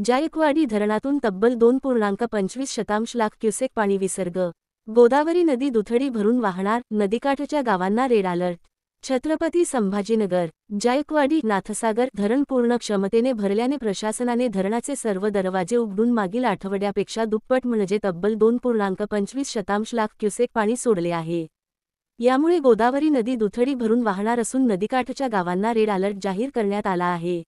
जायकवाडी धरणातून तब्बल 2.25 लाख क्युसेक पाणी विसर्ग। गोदावरी नदी दुथडी भरून वाहणार, नदीकाठच्या गावांना रेड अलर्ट। छत्रपती संभाजीनगर, जायकवाडी, नाथसागर धरण पूर्ण क्षमतेने भरल्याने प्रशासनाने धरणाचे सर्व दरवाजे उघडून मागील आठवड्यापेक्षा दुप्पट म्हणजे तब्बल 2.25 लाख क्युसेक पाणी सोडले आहे। यामुळे गोदावरी नदी दुथडी भरून वाहणार असून नदीकाठच्या गावांना रेड अलर्ट जाहीर करण्यात आला आहे।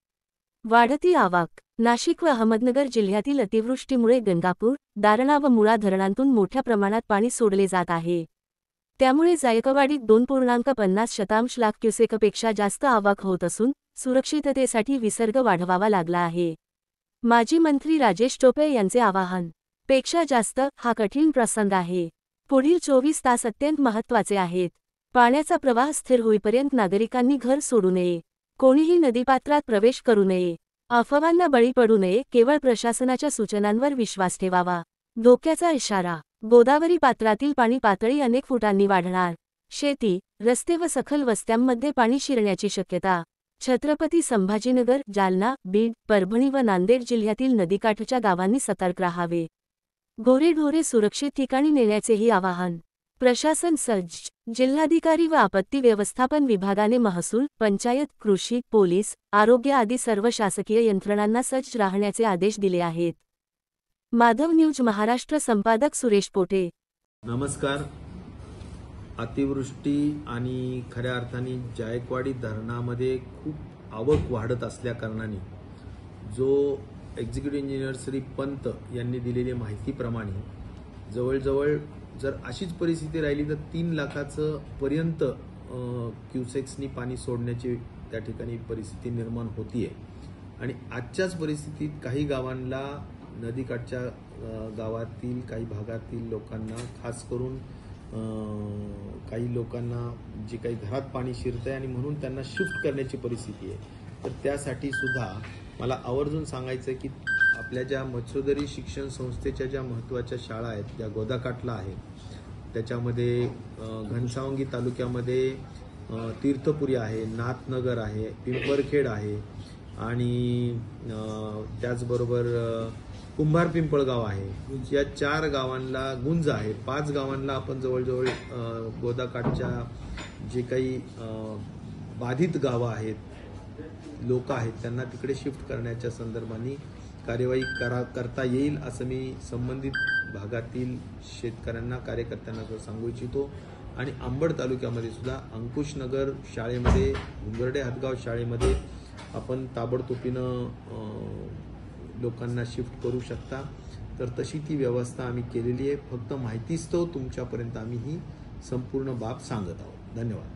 वाढती आवक, नाशिक व अहमदनगर जिल्ह्यातील अतिवृष्टीमुळे गंगापूर, दारणा व मुळा धरणांतून मोठ्या प्रमाणात पाणी सोडले जात आहे। त्यामुळे जायकवाडीत 2.50 लाख क्युसेकपेक्षा जास्त आवक होत असून सुरक्षिततेसाठी विसर्ग वाढवावा लागला आहे। माजी मंत्री राजेश टोपे यांचे आवाहन, पेक्षा जास्त हा कठीण प्रसंग आहे। पुढील 24 तास अत्यंत महत्त्वाचे आहेत। पाण्याचा प्रवाह स्थिर होईपर्यंत नागरिकांनी घर सोडू नये, कोणीही नदीपात्रात प्रवेश करू नये, अफवांना बळी पडू नये, केवळ प्रशासनाच्या सूचनांवर विश्वास ठेवावा। धोक्याचा इशारा, गोदावरी पात्रातील पाणी पातळी अनेक फुटांनी वाढणार। शेती, रस्ते व सखल वस्त्यांमध्ये पाणी शिरण्याची शक्यता। छत्रपती संभाजीनगर, जालना, बीड, परभणी व नांदेड जिल्ह्यातील नदीकाठच्या गावांनी सतर्क राहावे। गोरेढोरे सुरक्षित ठिकाणी नेण्याचेही आवाहन। प्रशासन सज्ज, जिल्हाधिकारी व आपत्ती व्यवस्थापन विभागाने महसूल, पंचायत, कृषी, पोलीस, आरोग्य आदी सर्व शासकीय यंत्रणांना सज्ज राहण्याचे आदेश दिले आहेत। माधव न्यूज महाराष्ट्र संपादक सुरेश पोटे। नमस्कार। अतिवृष्टी आणि खऱ्या अर्थाने जायकवाडी धरणामध्ये खूप आवक वाढत असल्या कारणाने जो एक्झिक्युटिव्ह इंजिनियर श्री पंत यांनी दिलेली माहितीप्रमाणे जवळजवळ जर अशीच परिस्थिती राहिली तर 3 लाखाचं पर्यंत क्युसेक्सनी पाणी सोडण्याची त्या ठिकाणी परिस्थिती निर्माण होतीये। आणि आजच्याच परिस्थितीत काही गावांना, नदीकाठच्या गावातील काही भागातील लोकांना, खास करून काही लोकांना जे काही घरात पाणी शिरतंय आणि म्हणून त्यांना शिफ्ट करण्याची परिस्थिती आहे। तर त्यासाठी सुद्धा मला आवर्जून सांगायचं आहे की आपल्या ज्या मत्स्योदरी शिक्षण संस्थेच्या ज्या महत्त्वाच्या शाळा आहेत त्या गोदाकाठला आहेत, त्याच्यामध्ये घनसावंगी तालुक्यामध्ये तीर्थपुरी आहे, नाथनगर आहे, पिंपरखेड आहे आणि त्याचबरोबर कुंभार पिंपळगाव आहे। या 4 गावांना गुंज आहे। 5 गावांना आपण जवळजवळ गोदाकाठच्या जे काही बाधित गावं आहेत, लोक आहेत, त्यांना तिकडे शिफ्ट करण्याच्या संदर्भाने कार्यवाही करता येईल असं मी संबंधित भागातील शेतकऱ्यांना, कार्यकर्त्यांना सांगू इच्छितो। आणि अंबड तालुक्यामध्ये सुद्धा अंकुशनगर शाळेमध्ये, गुंगर्डे हदगाव शाळेमध्ये आपण ताबडतोबीनं लोकांना शिफ्ट करू शकता। तर तशी ती व्यवस्था आम्ही केलेली आहे। फक्त माहितीस्तव तुमच्यापर्यंत आम्ही ही संपूर्ण बाब सांगत आहोत। धन्यवाद।